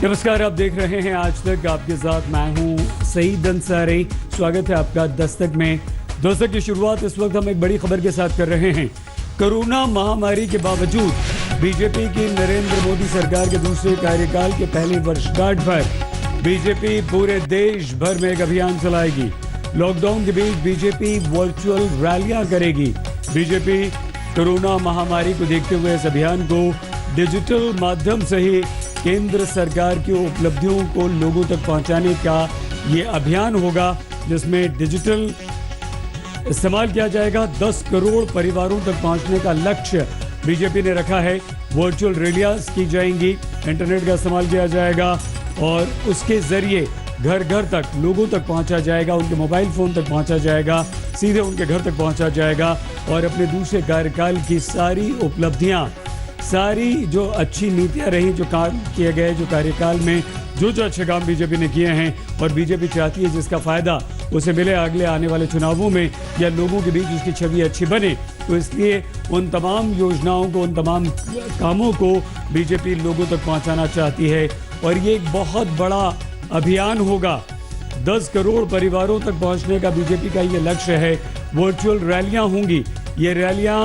नमस्कार, आप देख रहे हैं आज तक। आपके साथ मैं हूं सईद अंसारी। स्वागत है आपका दस्तक में। दस्तक की शुरुआत इस वक्त हम एक बड़ी खबर के साथ कर रहे हैं। कोरोना महामारी के बावजूद बीजेपी की नरेंद्र मोदी सरकार के दूसरे कार्यकाल के पहली वर्षगांठ पर बीजेपी पूरे देश भर में एक अभियान चलाएगी। लॉकडाउन के बीच बीजेपी वर्चुअल रैलियां करेगी। बीजेपी कोरोना महामारी को देखते हुए इस अभियान को डिजिटल माध्यम से ही केंद्र सरकार की उपलब्धियों को लोगों तक पहुंचाने का ये अभियान होगा, जिसमें डिजिटल इस्तेमाल किया जाएगा। 10 करोड़ परिवारों तक पहुंचने का लक्ष्य बीजेपी ने रखा है। वर्चुअल रैलियां की जाएंगी, इंटरनेट का इस्तेमाल किया जाएगा और उसके जरिए घर घर तक लोगों तक पहुंचा जाएगा, उनके मोबाइल फोन तक पहुंचा जाएगा, सीधे उनके घर तक पहुंचा जाएगा और अपने दूसरे कार्यकाल की सारी उपलब्धियां, सारी जो अच्छी नीतियां रही, जो काम किए गए, जो कार्यकाल में जो अच्छे काम बीजेपी ने किए हैं और बीजेपी चाहती है जिसका फायदा उसे मिले अगले आने वाले चुनावों में या लोगों के बीच उसकी छवि अच्छी बने, तो इसलिए उन तमाम योजनाओं को, उन तमाम कामों को बीजेपी लोगों तक पहुंचाना चाहती है। और ये एक बहुत बड़ा अभियान होगा। 10 करोड़ परिवारों तक पहुंचने का बीजेपी का ये लक्ष्य है। वर्चुअल रैलियां होंगी। ये रैलियां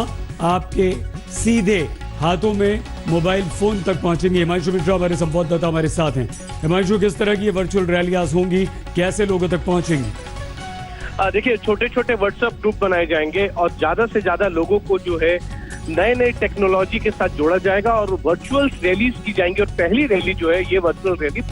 आपके सीधे हाथों में मोबाइल फोन तक पहुंचेंगे। हिमांशु मिश्रा हमारे संवाददाता हमारे साथ हैं। हिमांशु, किस तरह की वर्चुअल रैलियां होंगी, कैसे लोगों तक पहुंचेंगी? देखिए, छोटे छोटे व्हाट्सएप ग्रुप बनाए जाएंगे और ज्यादा से ज्यादा लोगों को जो है नए नए टेक्नोलॉजी के साथ जोड़ा जाएगा और वर्चुअल रैलीज की जाएंगी। और पहली रैली जो है ये वर्चुअल रैली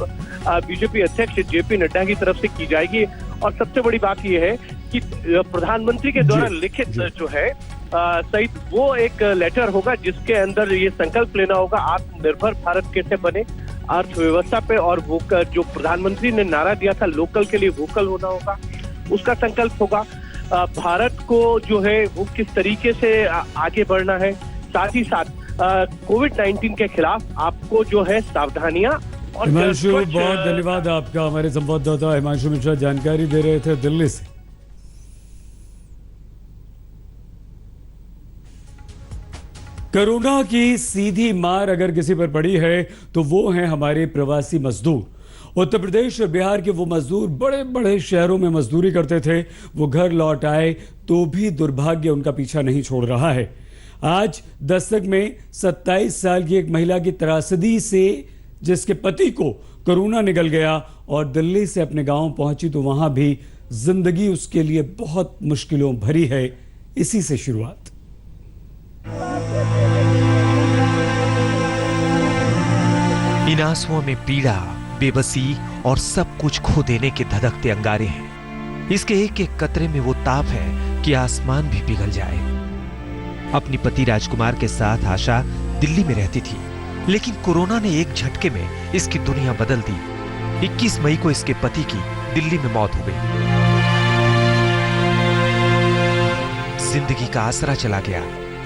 बीजेपी अध्यक्ष जेपी नड्डा की तरफ से की जाएगी। और सबसे बड़ी बात ये है कि प्रधानमंत्री के द्वारा लिखित जो है सहित वो एक लेटर होगा जिसके अंदर ये संकल्प लेना होगा आत्मनिर्भर भारत कैसे बने, अर्थव्यवस्था पे, और वो जो प्रधानमंत्री ने नारा दिया था लोकल के लिए वोकल होना होगा, उसका संकल्प होगा। भारत को जो है वो किस तरीके से आगे बढ़ना है, साथ ही साथ कोविड-19 के खिलाफ आपको जो है सावधानियां। और हिमांशु, बहुत धन्यवाद आपका। हमारे संवाददाता हिमांशु मिश्रा जानकारी दे रहे थे दिल्ली से। कोरोना की सीधी मार अगर किसी पर पड़ी है तो वो है हमारे प्रवासी मजदूर। उत्तर प्रदेश और बिहार के वो मजदूर बड़े बड़े शहरों में मजदूरी करते थे। वो घर लौट आए तो भी दुर्भाग्य उनका पीछा नहीं छोड़ रहा है। आज दस्तक में 27 साल की एक महिला की त्रासदी से जिसके पति को कोरोना निकल गया और दिल्ली से अपने गांव पहुंची तो वहां भी जिंदगी उसके लिए बहुत मुश्किलों भरी है। इसी से शुरुआत। इन आंसुओं में पीड़ा, बेबसी और सब कुछ खो देने के धधकते अंगारे हैं। इसके एक एक कतरे में वो ताप है कि आसमान भी पिघल जाए। अपनी पति राजकुमार के साथ आशा दिल्ली में रहती थी, लेकिन कोरोना ने एक झटके में इसकी दुनिया बदल दी। 21 मई को इसके पति की दिल्ली में मौत हो गई। जिंदगी का आसरा चला गया।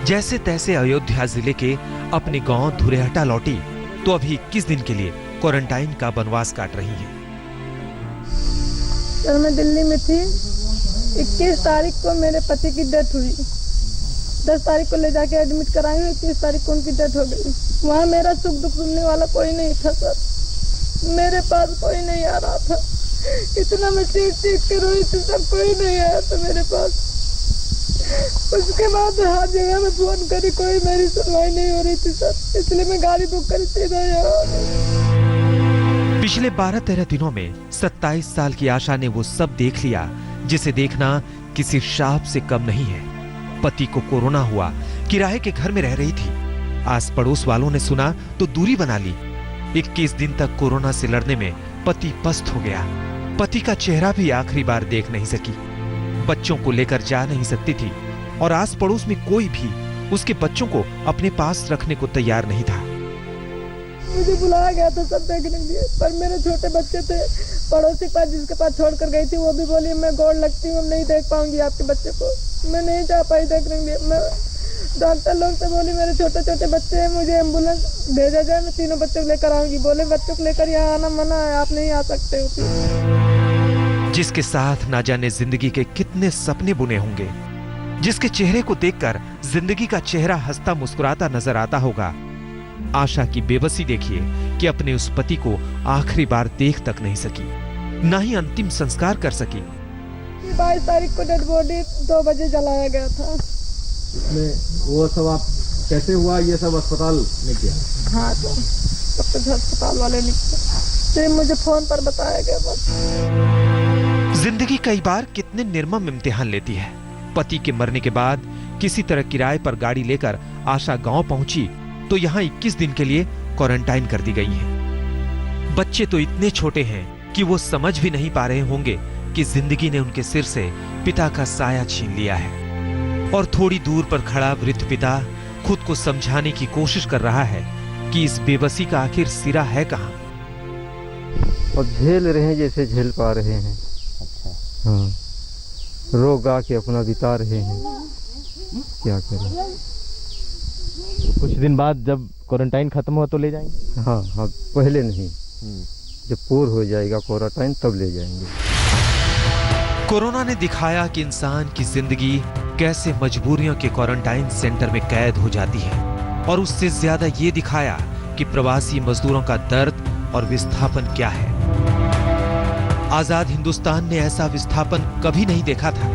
जैसे तैसे अयोध्या जिले के अपने गांव धुरेहटा लौटी तो अभी 21 दिन के लिए क्वारंटाइन का वनवास काट रही है। जब मैं दिल्ली में थी, 21 तारीख को मेरे पति की डेथ हुई। 10 तारीख को ले जाके एडमिट कराई हूँ, 21 तारीख को उनकी डेथ हो गई। वहाँ मेरा सुख दुख सुनने वाला कोई नहीं था सर। मेरे पास कोई नहीं आ रहा था। इतना मैं चीख के रोई थी सर, कोई नहीं आया था मेरे पास। उसके बाद हर जगह में फोन करी, कोई मेरी सुनवाई नहीं हो रही थी सर, इसलिए मैं गाड़ी बुक कर सीधा यहाँ। पिछले 12-13 दिनों में 27 साल की आशा ने वो सब देख लिया जिसे देखना किसी शाप से कम नहीं है। पति को कोरोना हुआ, किराए के घर में रह रही थी। आस पड़ोस वालों ने सुना तो दूरी बना ली। 21 दिन तक कोरोना से लड़ने में पति पस्त हो गया। पति का चेहरा भी आखिरी बार देख नहीं सकी। बच्चों को लेकर जा नहीं सकती थी और आस पड़ोस में कोई भी उसके बच्चों को अपने पास रखने को तैयार नहीं था। मुझे बुलाया गया था सब देखने के लिए, पर मेरे छोटे बच्चे थे पड़ोसी के पास, जिसके पास छोड़कर गई थी, वो भी बोली मैं गौर लगती हूँ, नहीं देख पाऊंगी आपके बच्चे को। मैं नहीं जा पाई देखने के लिए। मैं डॉक्टर लोग से बोली मेरे छोटे छोटे बच्चे हैं, मुझे एम्बुलेंस भेजा जाए, मैं तीनों बच्चों को लेकर आऊंगी। बोले बच्चों को लेकर यहाँ आना मना है, आप नहीं आ सकते हो। जिसके साथ ना जाने जिंदगी के कितने सपने बुने होंगे, जिसके चेहरे को देखकर जिंदगी का चेहरा हंसता मुस्कुराता नजर आता होगा, आशा की बेबसी देखिए कि अपने उस पति को आखिरी बार देख तक नहीं सकी, ना ही अंतिम संस्कार कर सकी। 22 तारीख को डेड बॉडी 2 बजे जलाया गया था। वो सब आप कैसे हुआ, ये सब अस्पताल में किया? हाँ, तो सब कुछ अस्पताल वाले ने किया, मुझे फोन पर बताया गया बस। जिंदगी कई बार कितने निर्मम इम्तिहान लेती है। पति के मरने के बाद किसी तरह किराए पर गाड़ी लेकर आशा गांव पहुंची तो यहां 21 दिन के लिए क्वारंटाइन कर दी गई है। बच्चे तो इतने छोटे हैं कि वो समझ भी नहीं पा रहे होंगे कि जिंदगी ने उनके सिर से पिता का साया छीन लिया है। और थोड़ी दूर पर खड़ा वृद्ध पिता खुद को समझाने की कोशिश कर रहा है कि इस बेबसी का आखिर सिरा है कहां। और झेल रहे हैं जैसे झेल पा रहे हैं। अच्छा। हाँ, रो गा के अपना बिता रहे हैं, क्या करें। कुछ दिन बाद जब क्वारंटाइन खत्म हुआ तो ले जाएंगे? हाँ हाँ, पहले नहीं, जब पूर्ण हो जाएगा क्वारंटाइन तब ले जाएंगे। कोरोना ने दिखाया कि इंसान की जिंदगी कैसे मजबूरियों के क्वारंटाइन सेंटर में कैद हो जाती है, और उससे ज्यादा ये दिखाया कि प्रवासी मजदूरों का दर्द और विस्थापन क्या है। आजाद हिंदुस्तान ने ऐसा विस्थापन कभी नहीं देखा था।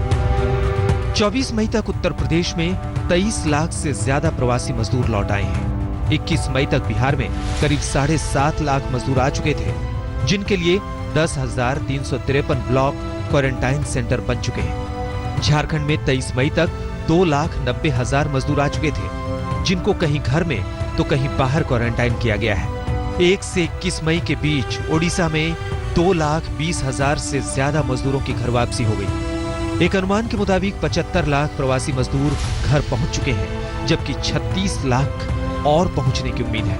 24 मई तक उत्तर प्रदेश में 23 लाख से ज्यादा प्रवासी मजदूर लौट आए हैं। 21 मई तक बिहार में करीब 7.5 लाख मजदूर आ चुके थे, जिनके लिए 10,353 ब्लॉक क्वारंटाइन सेंटर बन चुके हैं। झारखंड में 23 मई तक 2,90,000 मजदूर आ चुके थे, जिनको कहीं घर में तो कहीं बाहर क्वारंटाइन किया गया है। 1 से 21 मई के बीच ओडिशा में 2,20,000 से ज्यादा मजदूरों की घर वापसी हो गई। एक अनुमान के मुताबिक 75 लाख प्रवासी मजदूर घर पहुंच चुके हैं, जबकि 36 लाख और पहुंचने की उम्मीद है।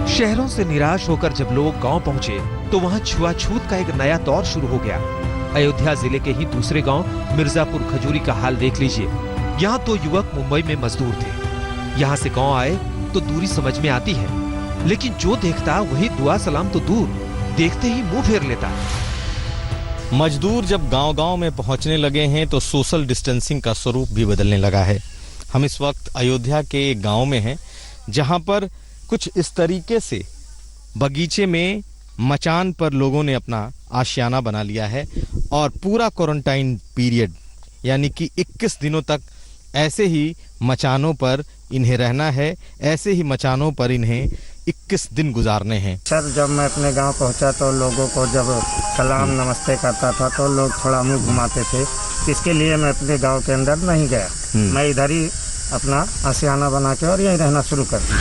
शहरों से निराश होकर जब लोग गांव पहुंचे तो वहां छुआछूत का एक नया दौर शुरू हो गया। अयोध्या जिले के ही दूसरे गांव मिर्जापुर खजूरी का हाल देख लीजिए। यहाँ तो युवक मुंबई में मजदूर थे, यहाँ से गांव आए तो दूरी समझ में आती है, लेकिन जो देखता वही दुआ सलाम तो दूर, देखते ही मुंह फेर लेता। मजदूर जब गांव-गांव में पहुंचने लगे हैं तो सोशल डिस्टेंसिंग का स्वरूप भी बदलने लगा है। हम इस वक्त अयोध्या के एक गांव में हैं, जहां पर कुछ इस तरीके से बगीचे में मचान पर लोगों ने अपना आशियाना बना लिया है और पूरा क्वारंटाइन पीरियड यानी कि 21 दिनों तक ऐसे ही मचानों पर इन्हें रहना है, ऐसे ही मचानों पर इन्हें 21 दिन गुजारने हैं। सर, जब मैं अपने गांव पहुंचा तो लोगों को जब सलाम नमस्ते करता था तो लोग थोड़ा मुंह घुमाते थे, इसके लिए मैं अपने गांव के अंदर नहीं गया। मैं इधर ही अपना आशियाना बना के और यहीं रहना शुरू कर दिया।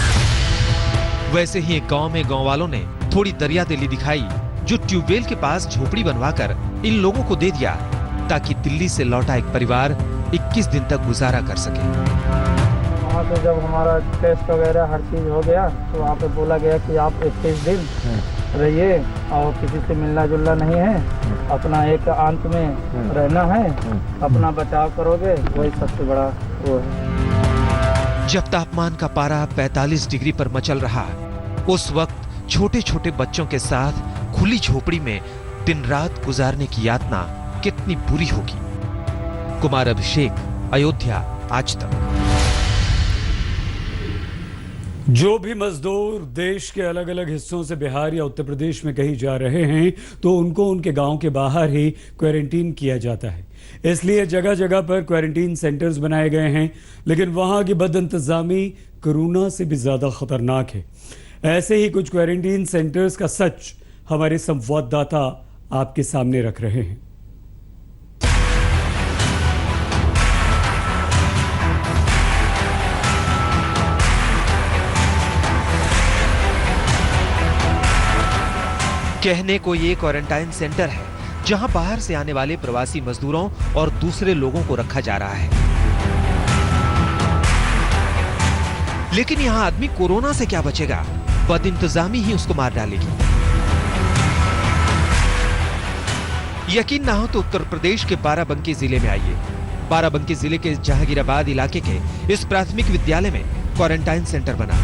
वैसे ही एक गांव में गांव वालों ने थोड़ी दरिया दिली दिखाई, जो ट्यूबवेल के पास झोपड़ी बनवाकर इन लोगों को दे दिया ताकि दिल्ली से लौटा एक परिवार 21 दिन तक गुजारा कर सके। वहाँ से जब हमारा टेस्ट वगैरह हर चीज़ हो गया तो वहाँ पे बोला गया कि आप 21 दिन रहिए और किसी से मिलना जुलना नहीं है, अपना एक आंत में रहना है, अपना बचाव करोगे, वही सबसे बड़ा वो है। जब तापमान का पारा 45 डिग्री पर मचल रहा, उस वक्त छोटे छोटे बच्चों के साथ खुली झोपड़ी में दिन रात गुजारने की यातना कितनी बुरी होगी। कुमार अभिषेक, अयोध्या, आज तक। जो भी मजदूर देश के अलग अलग हिस्सों से बिहार या उत्तर प्रदेश में कहीं जा रहे हैं तो उनको उनके गांव के बाहर ही क्वारंटीन किया जाता है। इसलिए जगह जगह पर क्वारंटीन सेंटर्स बनाए गए हैं, लेकिन वहां की बदइंतजामी कोरोना से भी ज्यादा खतरनाक है। ऐसे ही कुछ क्वारंटीन सेंटर्स का सच हमारे संवाददाता आपके सामने रख रहे हैं। कहने को ये क्वारंटाइन सेंटर है जहां बाहर से आने वाले प्रवासी मजदूरों और दूसरे लोगों को रखा जा रहा है, लेकिन यहां आदमी कोरोना से क्या बचेगा, बदइंतजामी ही उसको मार डालेगी। यकीन ना हो तो उत्तर प्रदेश के बाराबंकी जिले में आइए। बाराबंकी जिले के जहांगीराबाद इलाके के इस प्राथमिक विद्यालय में क्वारंटाइन सेंटर बना।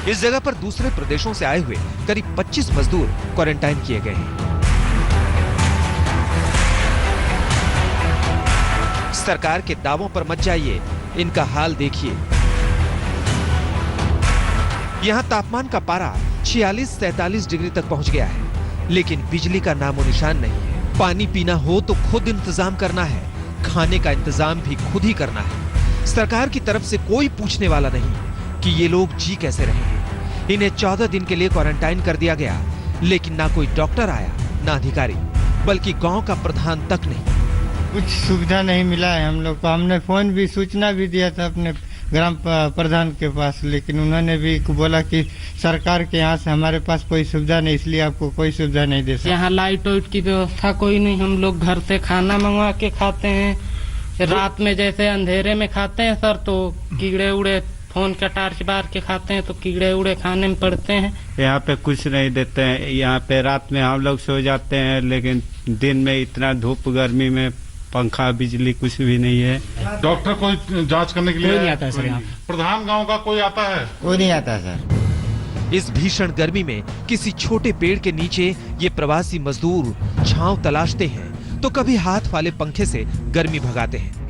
इस जगह पर दूसरे प्रदेशों से आए हुए करीब 25 मजदूर क्वारंटाइन किए गए हैं। सरकार के दावों पर मत जाइए, इनका हाल देखिए। यहाँ तापमान का पारा 46-47 डिग्री तक पहुंच गया है, लेकिन बिजली का नामो निशान नहीं है। पानी पीना हो तो खुद इंतजाम करना है, खाने का इंतजाम भी खुद ही करना है। सरकार की तरफ से कोई पूछने वाला नहीं कि ये लोग जी कैसे रहे हैं। इन्हें 14 दिन के लिए क्वारंटाइन कर दिया गया, लेकिन ना कोई डॉक्टर आया, ना अधिकारी, बल्कि गांव का प्रधान तक नहीं। कुछ सुविधा नहीं मिला है हम लोग को। हमने फोन भी सूचना भी दिया था अपने ग्राम प्रधान के पास, लेकिन उन्होंने भी बोला कि सरकार के यहाँ से हमारे पास कोई सुविधा नहीं, इसलिए आपको कोई सुविधा नहीं दे सकते। यहाँ लाइट वाइट की व्यवस्था कोई नहीं, हम लोग घर से खाना मंगवा के खाते हैं। रात में जैसे अंधेरे में खाते हैं सर, तो कीड़े उड़े फोन का टार्च बार के खाते हैं, तो कीड़े उड़े खाने में पड़ते हैं। यहाँ पे कुछ नहीं देते हैं। यहाँ पे रात में हम लोग सो जाते हैं, लेकिन दिन में इतना धूप गर्मी में पंखा बिजली कुछ भी नहीं है। डॉक्टर कोई जांच करने के लिए कोई नहीं आता है सर यहाँ। प्रधान गांव का कोई आता है? कोई नहीं आता सर। इस भीषण गर्मी में किसी छोटे पेड़ के नीचे ये प्रवासी मजदूर छांव तलाशते हैं, तो कभी हाथ वाले पंखे से गर्मी भगाते हैं।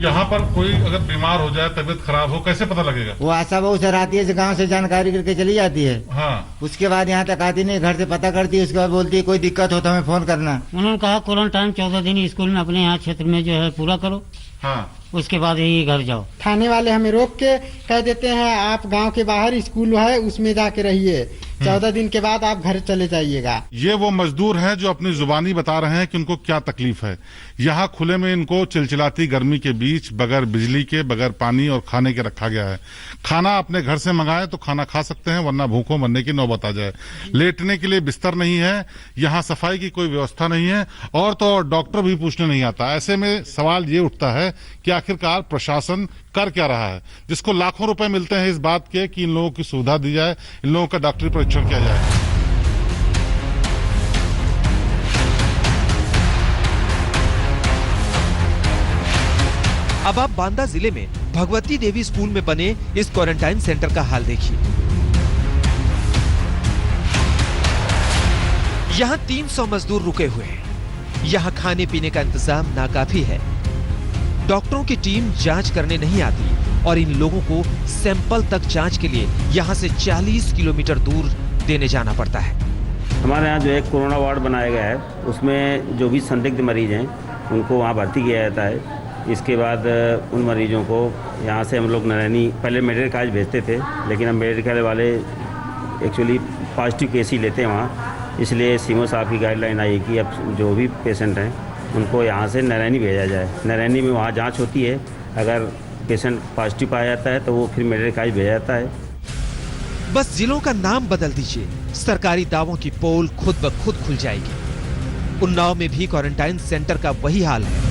यहाँ पर कोई अगर बीमार हो जाए, तबीयत खराब हो, कैसे पता लगेगा? वो आशा बहु सर आती है, गाँव से जानकारी करके चली जाती है। हाँ। उसके बाद यहाँ तक आती नहीं, घर से पता करती है, उसके बाद बोलती है कोई दिक्कत हो तो हमें फोन करना। उन्होंने कहा क्वारंटाइन 14 दिन स्कूल में अपने यहाँ क्षेत्र में जो है पूरा करो। हाँ। उसके बाद यही घर जाओ। थाने वाले हमें रोक के कह देते हैं आप गांव के बाहर स्कूल है उसमें जाके रहिए, 14 दिन के बाद आप घर चले जाइएगा। ये वो मजदूर हैं जो अपनी जुबानी बता रहे हैं कि उनको क्या तकलीफ है। यहाँ खुले में इनको चिलचिलाती गर्मी के बीच बगैर बिजली के, बगैर पानी और खाने के रखा गया है। खाना अपने घर से मंगाए तो खाना खा सकते हैं, वरना भूखों मरने की नौबत आ जाए। लेटने के लिए बिस्तर नहीं है, यहाँ सफाई की कोई व्यवस्था नहीं है, और तो और डॉक्टर भी पूछने नहीं आता। ऐसे में सवाल ये उठता है कि आखिरकार प्रशासन कर क्या रहा है, जिसको लाखों रुपए मिलते हैं इस बात के कि इन लोगों की सुविधा दी जाए, इन लोगों का डॉक्टरी परीक्षण किया जाए। अब आप बांदा जिले में भगवती देवी स्कूल में बने इस क्वारंटाइन सेंटर का हाल देखिए। यहाँ 300 मजदूर रुके हुए हैं। यहाँ खाने पीने का इंतजाम नाकाफी है। डॉक्टरों की टीम जांच करने नहीं आती और इन लोगों को सैंपल तक जांच के लिए यहाँ से 40 किलोमीटर दूर देने जाना पड़ता है। हमारे यहाँ जो एक कोरोना वार्ड बनाया गया है, उसमें जो भी संदिग्ध मरीज हैं उनको वहाँ भर्ती किया जाता है। इसके बाद उन मरीजों को यहाँ से हम लोग नारायणी पहले मेडिकल कॉलेज भेजते थे, लेकिन अब मेडिकल कॉलेज वाले एक्चुअली पॉजिटिव केस ही लेते हैं वहाँ, इसलिए सीएमओ साहब की गाइडलाइन आई कि अब जो भी पेशेंट हैं उनको यहाँ से नारायणी भेजा जाए। नारायणी में वहाँ जांच होती है, अगर पेशेंट पॉजिटिव पाया जाता है तो वो फिर मेडिकल कॉलेज भेजा जाता है। बस जिलों का नाम बदल दीजिए, सरकारी दावों की पोल खुद ब खुद खुल जाएगी। उन्नाव में भी क्वारंटाइन सेंटर का वही हाल है।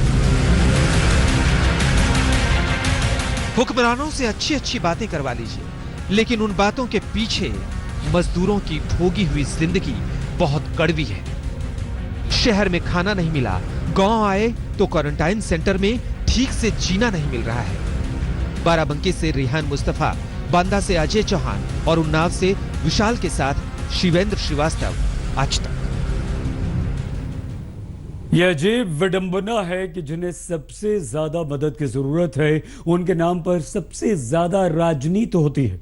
हुक्मरानों से अच्छी अच्छी बातें करवा लीजिए, लेकिन उन बातों के पीछे मजदूरों की भोगी हुई जिंदगी बहुत कड़वी है। शहर में खाना नहीं मिला, गांव आए तो क्वारंटाइन सेंटर में ठीक से जीना नहीं मिल रहा है। बाराबंकी से रेहान मुस्तफा, बांदा से अजय चौहान और उन्नाव से विशाल के साथ शिवेंद्र श्रीवास्तव, आज तक। यह अजीब विडंबना है कि जिन्हें सबसे ज्यादा मदद की जरूरत है, उनके नाम पर सबसे ज्यादा राजनीति होती है।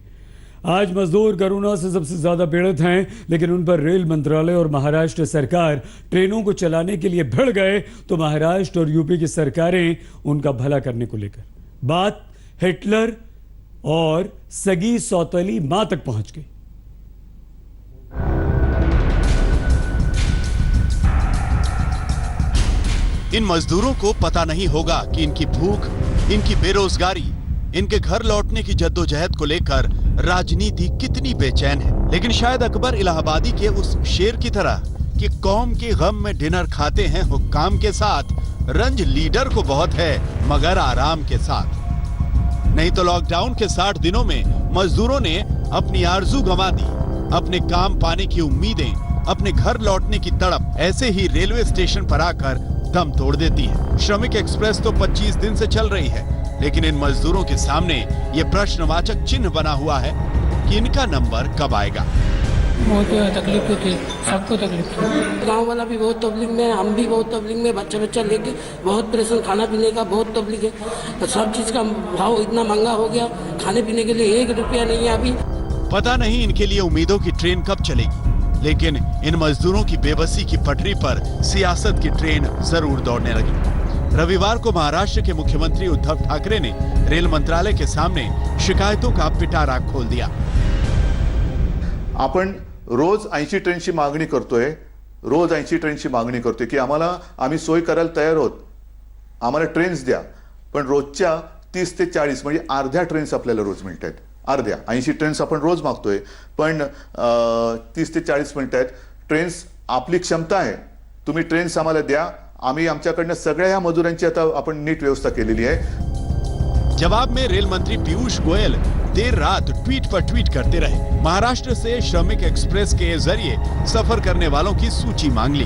आज मजदूर कोरोना से सबसे ज्यादा पीड़ित हैं, लेकिन उन पर रेल मंत्रालय और महाराष्ट्र सरकार ट्रेनों को चलाने के लिए भिड़ गए तो महाराष्ट्र और यूपी की सरकारें उनका भला करने को लेकर बात हिटलर और सगी सौतेली मां तक पहुंच गई। इन मजदूरों को पता नहीं होगा कि इनकी भूख, इनकी बेरोजगारी, इनके घर लौटने की जद्दोजहद को लेकर राजनीति कितनी बेचैन है। लेकिन शायद अकबर इलाहाबादी के उस शेर की तरह कि कौम के गम में डिनर खाते हैं हुक्काम के साथ, रंज लीडर को बहुत है मगर आराम के साथ। नहीं तो लॉकडाउन के 60 दिनों में मजदूरों ने अपनी आरजू गंवा दी, अपने काम पाने की उम्मीदें, अपने घर लौटने की तड़प ऐसे ही रेलवे स्टेशन पर आकर दम तोड़ देती है। श्रमिक एक्सप्रेस तो 25 दिन से चल रही है, लेकिन इन मजदूरों के सामने ये प्रश्नवाचक चिन्ह बना हुआ है कि इनका नंबर कब आएगा। बहुत तकलीफ थी, सबको तकलीफ थी। गांव वाला भी बहुत तकलीफ में, हम भी बहुत तकलीफ में, बच्चा लेके बहुत परेशान, खाना पीने का बहुत तकलीफ है। तो सब चीज़ का भाव इतना महंगा हो गया, खाने पीने के लिए 1 रुपया नहीं है अभी। पता नहीं इनके लिए उम्मीदों की ट्रेन कब चलेगी, लेकिन इन मजदूरों की बेबसी की पटरी पर सियासत की ट्रेन जरूर दौड़ने लगी। रविवार को महाराष्ट्र के मुख्यमंत्री उद्धव ठाकरे ने रेल मंत्रालय के सामने शिकायतों का पिटारा खोल दिया। आपण रोज 80 ट्रेनची मागणी करतोय, रोज 80 ट्रेनची मागणी करतोय की आम्ही सोय करायला तयार आहोत, आम्हाला ट्रेन्स द्या, पण रोजच्या 30 ते 40 म्हणजे अर्ध्या ट्रेन्स आपल्याला रोज मिळतात. अर्ध्या 80 ट्रेन्स आपण रोज मागतोय, पण 30 ते 40 मिळतात. ट्रेन्स आपली क्षमता आहे, तुम्ही ट्रेन्स आम्हाला द्या, आम्ही आमच्याकडनं सगळ्या ह्या मजुरांची आता आपण नीट व्यवस्था केलेली आहे. जवाब में रेल मंत्री पीयूष गोयल देर रात ट्वीट पर ट्वीट करते रहे। महाराष्ट्र से श्रमिक एक्सप्रेस के जरिए सफर करने वालों की सूची मांग ली।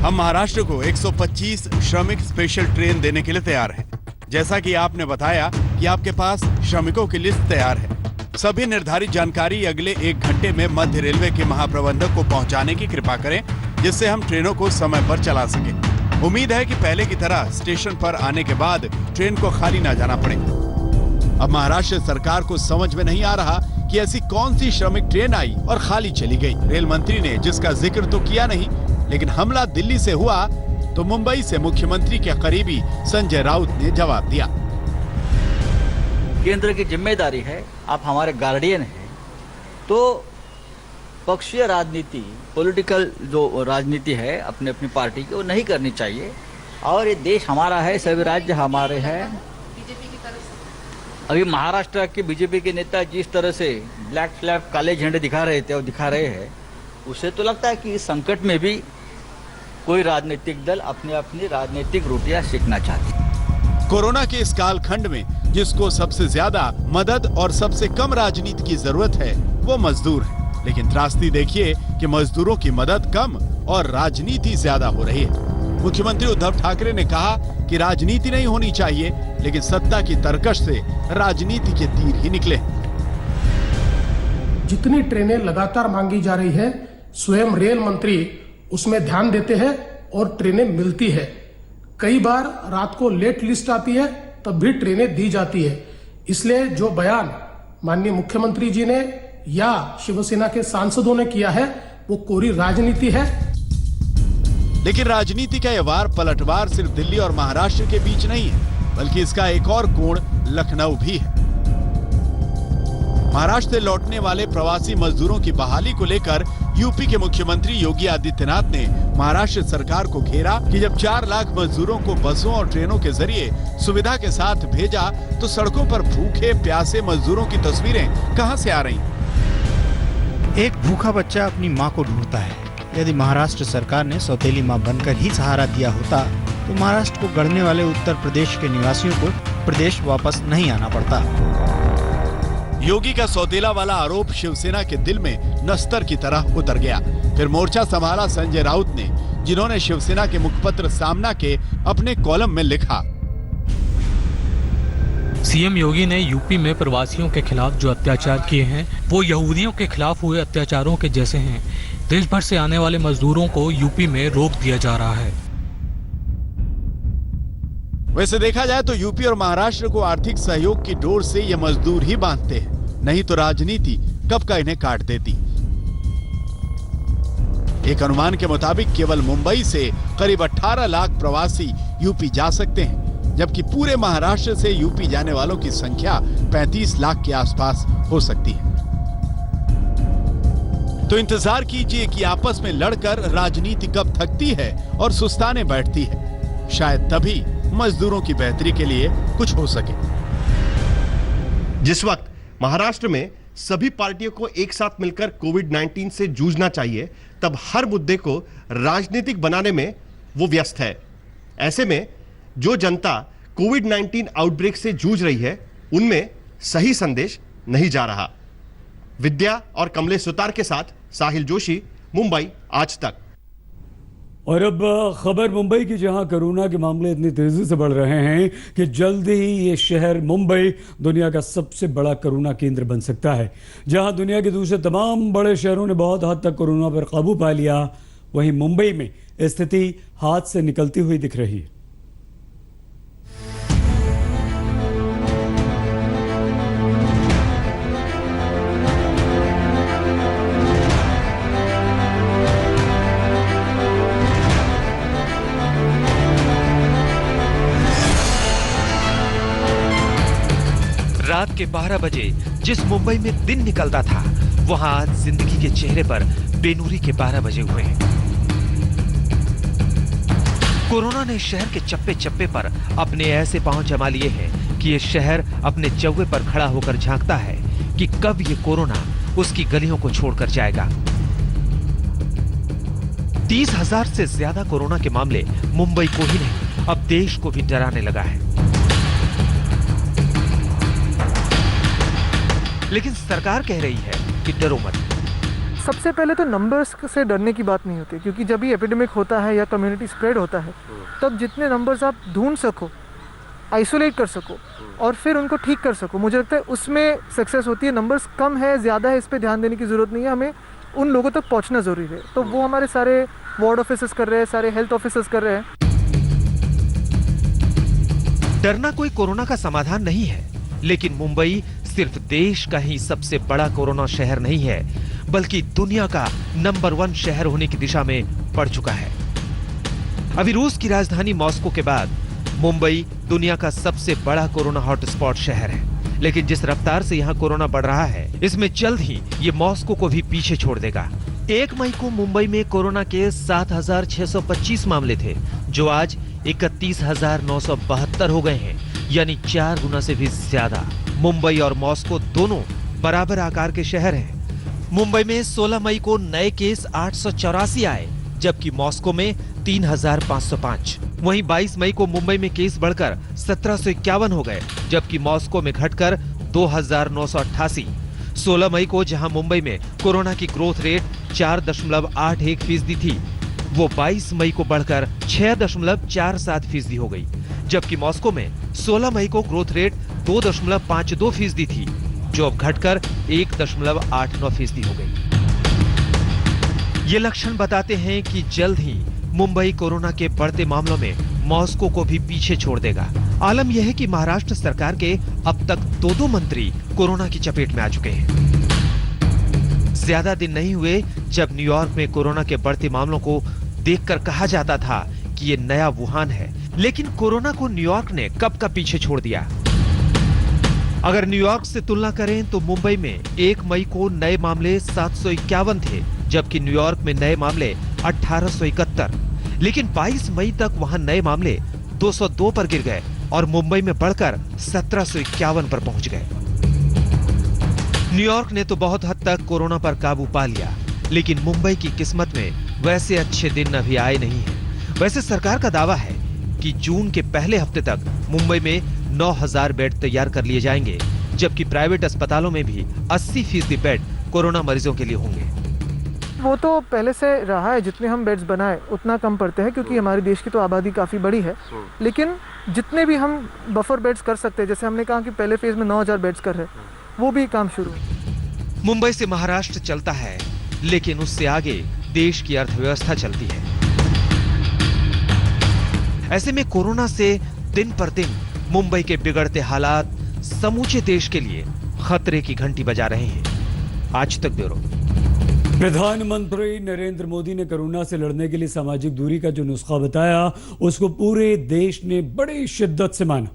हम महाराष्ट्र को 125 श्रमिक स्पेशल ट्रेन देने के लिए तैयार हैं। जैसा कि आपने बताया कि आपके पास श्रमिकों की लिस्ट तैयार है। सभी निर्धारित जानकारी अगले 1 घंटे में मध्य रेलवे के महाप्रबंधक को पहुंचाने की कृपा करें, जिससे हम ट्रेनों को समय पर चला सकें। उम्मीद है कि पहले की तरह स्टेशन पर आने के बाद ट्रेन को खाली ना जाना पड़े। अब महाराष्ट्र सरकार को समझ में नहीं आ रहा कि ऐसी कौन सी श्रमिक ट्रेन आई और खाली चली गई। रेल मंत्री ने जिसका जिक्र तो किया नहीं, लेकिन हमला दिल्ली से हुआ तो मुंबई से मुख्यमंत्री के करीबी संजय राउत ने जवाब दिया। केंद्र की जिम्मेदारी है, आप हमारे गार्डियन हैं, तो पक्षीय राजनीति, पॉलिटिकल जो राजनीति है अपने अपनी पार्टी की, वो नहीं करनी चाहिए। और ये देश हमारा है, सभी राज्य हमारे हैं। अभी महाराष्ट्र के बीजेपी के नेता जिस तरह से ब्लैक फ्लैग काले झंडे दिखा रहे थे और दिखा रहे हैं, उससे तो लगता है कि इस संकट में भी कोई राजनीतिक दल अपनी अपनी राजनीतिक रोटियां सेकना चाहती है। कोरोना के इस कालखंड में जिसको सबसे ज्यादा मदद और सबसे कम राजनीति की जरूरत है, वो मजदूर है। लेकिन त्रासदी देखिए कि मजदूरों की मदद कम और राजनीति ज्यादा हो रही है। मुख्यमंत्री उद्धव ठाकरे ने कहा कि राजनीति नहीं होनी चाहिए, लेकिन सत्ता की तरकश से राजनीति के तीर ही निकले। जितनी ट्रेनें लगातार मांगी जा रही है, स्वयं रेल मंत्री उसमें ध्यान देते हैं और ट्रेनें मिलती है। कई बार रात को लेट लिस्ट आती है, तब भी ट्रेनें दी जाती है। इसलिए जो बयान माननीय मुख्यमंत्री जी ने या शिवसेना के सांसदों ने किया है, वो कोरी राजनीति है। लेकिन राजनीति का यह वार पलटवार सिर्फ दिल्ली और महाराष्ट्र के बीच नहीं है, बल्कि इसका एक और कोण लखनऊ भी है। महाराष्ट्र से लौटने वाले प्रवासी मजदूरों की बहाली को लेकर यूपी के मुख्यमंत्री योगी आदित्यनाथ ने महाराष्ट्र सरकार को घेरा कि जब 4 लाख मजदूरों को बसों और ट्रेनों के जरिए सुविधा के साथ भेजा, तो सड़कों पर भूखे प्यासे मजदूरों की तस्वीरें कहां से आ रही? एक भूखा बच्चा अपनी माँ को ढूंढता है। यदि महाराष्ट्र सरकार ने सौतेली माँ बनकर ही सहारा दिया होता, तो महाराष्ट्र को गढ़ने वाले उत्तर प्रदेश के निवासियों को प्रदेश वापस नहीं आना पड़ता। योगी का सौतेला वाला आरोप शिवसेना के दिल में नस्तर की तरह उतर गया। फिर मोर्चा संभाला संजय राउत ने, जिन्होंने शिवसेना के मुखपत्र सामना के अपने कॉलम में लिखा, सीएम योगी ने यूपी में प्रवासियों के खिलाफ जो अत्याचार किए हैं, वो यहूदियों के खिलाफ हुए अत्याचारों के जैसे हैं। देश भर से आने वाले मजदूरों को यूपी में रोक दिया जा रहा है। वैसे देखा जाए तो यूपी और महाराष्ट्र को आर्थिक सहयोग की डोर से ये मजदूर ही बांधते हैं, नहीं तो राजनीति कब का इन्हें काट देती। एक अनुमान के मुताबिक केवल मुंबई से करीब 18 लाख प्रवासी यूपी जा सकते हैं, जबकि पूरे महाराष्ट्र से यूपी जाने वालों की संख्या 35 लाख के आसपास हो सकती है। तो इंतजार कीजिए कि आपस में लड़कर राजनीति कब थकती है और सुस्ताने बैठती है। शायद तभी मजदूरों की बेहतरी के लिए कुछ हो सके। जिस वक्त महाराष्ट्र में सभी पार्टियों को एक साथ मिलकर कोविड-19 से जूझना चाहिए, तब हर मुद्दे को राजनीतिक बनाने में वो व्यस्त है। ऐसे में जो जनता कोविड-19 आउटब्रेक से जूझ रही है, उनमें सही संदेश नहीं जा रहा। विद्या और कमलेश सुतार के साथ साहिल जोशी, मुंबई आज तक। और अब खबर मुंबई की, जहां कोरोना के मामले इतनी तेजी से बढ़ रहे हैं कि जल्द ही ये शहर मुंबई दुनिया का सबसे बड़ा कोरोना केंद्र बन सकता है। जहां दुनिया के दूसरे तमाम बड़े शहरों ने बहुत हद तक कोरोना पर काबू पा लिया, वहीं मुंबई में स्थिति हाथ से निकलती हुई दिख रही है। रात के 12 बजे जिस मुंबई में दिन निकलता था, वहां आज जिंदगी के चेहरे पर बेनूरी के 12 बजे हुए हैं। कोरोना ने शहर के चप्पे चप्पे पर अपने ऐसे पांव जमा लिए हैं कि ये शहर अपने चौवे पर खड़ा होकर झांकता है कि कब ये कोरोना उसकी गलियों को छोड़कर जाएगा। 30,000 से ज्यादा कोरोना के मामले मुंबई को ही नहीं, अब देश को भी डराने लगा है। लेकिन सरकार कह रही है कि डरो मत। सबसे पहले तो नंबर्स से डरने की बात नहीं होती, क्योंकि जब भी एपिडेमिक होता है या कम्युनिटी स्प्रेड होता है, तब जितने नंबर्स आप ढूंढ सको, आइसोलेट कर सको और फिर उनको ठीक कर सको, मुझे लगता है उसमें सक्सेस होती है। नंबर्स कम है, ज़्यादा है, इस पर ध्यान देने की ज़रूरत नहीं है, हमें उन लोगों तक पहुँचना ज़रूरी है। तो वो हमारे सारे वार्ड ऑफिसर्स कर रहे हैं, सारे हेल्थ ऑफिसर्स कर रहे हैं। डरना कोई कोरोना का समाधान नहीं है, लेकिन मुंबई सिर्फ देश का ही सबसे बड़ा कोरोना शहर नहीं है, बल्कि दुनिया का नंबर 1 शहर होने की दिशा में बढ़ चुका है। अभी रूस की राजधानी मॉस्को के बाद मुंबई दुनिया का सबसे बड़ा कोरोना हॉटस्पॉट शहर है। लेकिन जिस रफ्तार से यहाँ कोरोना बढ़ रहा है, इसमें जल्द ही ये मॉस्को को भी पीछे छोड़ देगा। 1 मई को मुंबई में कोरोना के 7,625 मामले थे, जो आज 31,972 हो गए हैं, यानी 4 गुना से भी ज्यादा। मुंबई और मॉस्को दोनों बराबर आकार के शहर हैं। मुंबई में 16 मई को नए केस 884 आए, जबकि मॉस्को में 3,505। वहीं 22 मई को मुंबई में केस बढ़कर 1,751 हो गए, जबकि मॉस्को में घटकर 2,988। 16 मई को जहां मुंबई में कोरोना की ग्रोथ रेट 4.81% थी, वो 22 मई को बढ़कर 6.47% हो गई, जबकि मॉस्को में 16 मई को ग्रोथ रेट 2.52% थी, जो अब घटकर 1.89% हो गई। ये लक्षण बताते हैं कि जल्द ही मुंबई कोरोना के बढ़ते मामलों में मॉस्को को भी पीछे छोड़ देगा। आलम यह है कि महाराष्ट्र सरकार के अब तक 2 मंत्री कोरोना की चपेट में आ चुके हैं। ज्यादा दिन नहीं हुए जब न्यूयॉर्क में कोरोना के बढ़ते मामलों को देखकर कहा जाता था कि ये नया वुहान है, लेकिन कोरोना को न्यूयॉर्क ने कब का पीछे छोड़ दिया। अगर न्यूयॉर्क से तुलना करें तो मुंबई में 1 मई को नए मामले 751 थे, जबकि न्यूयॉर्क में नए मामले 1871। लेकिन 22 मई तक वहां नए मामले 202 पर गिर गए और मुंबई में बढ़कर 1751 पर पहुंच गए। न्यूयॉर्क ने तो बहुत हद तक कोरोना पर काबू पा लिया, लेकिन मुंबई की किस्मत में वैसे अच्छे दिन अभी आए नहीं हैं। वैसे सरकार का दावा है कि जून के पहले हफ्ते तक मुंबई में 9,000 बेड तैयार कर लिए जाएंगे, जबकि प्राइवेट अस्पतालों में भी 80% बेड कोरोना मरीजों के लिए होंगे। वो तो पहले से रहा है, जितने हम बेड्स बनाए उतना कम पड़ते हैं, क्योंकि हमारे देश की तो आबादी काफ़ी बड़ी है। लेकिन जितने भी हम बफर बेड्स कर सकते हैं, जैसे हमने कहा कि पहले फेज में 9,000 बेड्स कर रहे हैं, वो भी काम शुरू है। मुंबई से महाराष्ट्र चलता है, लेकिन उससे आगे देश की अर्थव्यवस्था चलती है। ऐसे में कोरोना से दिन पर दिन मुंबई के बिगड़ते हालात समूचे देश के लिए खतरे की घंटी बजा रहे हैं। आज तक ब्यूरो। प्रधानमंत्री नरेंद्र मोदी ने कोरोना से लड़ने के लिए सामाजिक दूरी का जो नुस्खा बताया, उसको पूरे देश ने बड़ी शिद्दत से माना।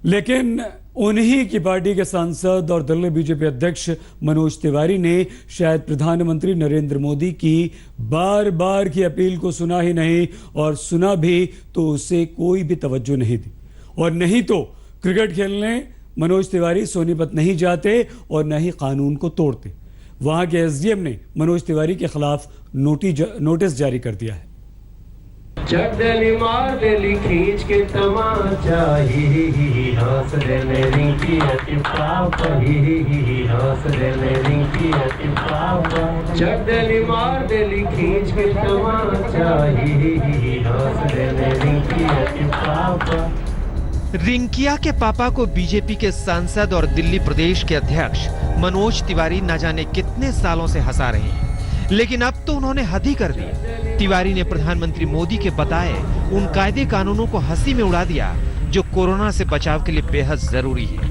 लेकिन उन्हीं की पार्टी के सांसद और दिल्ली बीजेपी अध्यक्ष मनोज तिवारी ने शायद प्रधानमंत्री नरेंद्र मोदी की बार बार की अपील को सुना ही नहीं, और सुना भी तो उसे कोई भी तवज्जो नहीं दी। और नहीं तो क्रिकेट खेलने मनोज तिवारी सोनीपत नहीं जाते और न ही कानून को तोड़ते। वहां के एसडीएम ने मनोज तिवारी के खिलाफ नोटिस जारी कर दिया है। चक देली मार देली खींच के तमाचा, ही हंस देले रिंकी अति पापा, ही हंस देले रिंकी अति पापा। चक देली मार देली खींच के तमाचा, ही हंस देले रिंकी अति पापा। रिंकिया के पापा को बीजेपी के सांसद और दिल्ली प्रदेश के अध्यक्ष मनोज तिवारी न जाने कितने सालों से हंसा रहे हैं, लेकिन अब तो उन्होंने हद ही कर दी। तिवारी ने प्रधानमंत्री मोदी के बताए उन कायदे कानूनों को हंसी में उड़ा दिया जो कोरोना से बचाव के लिए बेहद जरूरी है।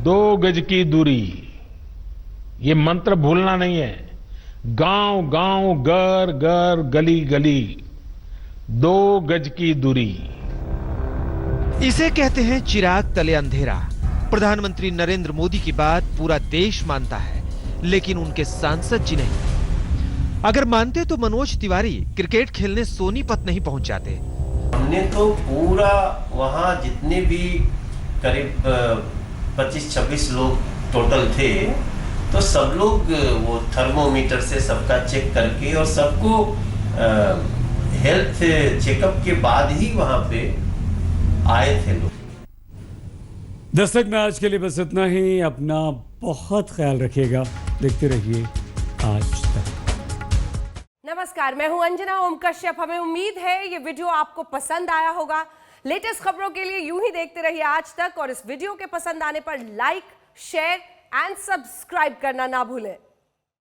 2 गज की दूरी, ये मंत्र भूलना नहीं है। गांव गांव, घर घर, गली गली, 2 गज की दूरी। इसे कहते हैं चिराग तले अंधेरा। प्रधानमंत्री नरेंद्र मोदी की बात पूरा देश मानता है, लेकिन उनके सांसद जी नहीं। अगर मानते तो मनोज तिवारी क्रिकेट खेलने सोनीपत नहीं पहुंच जाते। हमने तो पूरा वहां जितने भी करीब 25-26 लोग टोटल थे, तो सब लोग वो थर्मोमीटर से सबका चेक करके और सबको हेल्थ चेकअप के बाद ही वहां पे आए थे लोग। दस्तक में आज के लिए बस इतना ही। अपना बहुत ख्याल रखिएगा, देखते रहिए आज तक। नमस्कार, मैं हूं अंजना ओम कश्यप। हमें उम्मीद है ये वीडियो आपको पसंद आया होगा। लेटेस्ट खबरों के लिए यूं ही देखते रहिए आज तक, और इस वीडियो के पसंद आने पर लाइक, शेयर एंड सब्सक्राइब करना ना भूलें।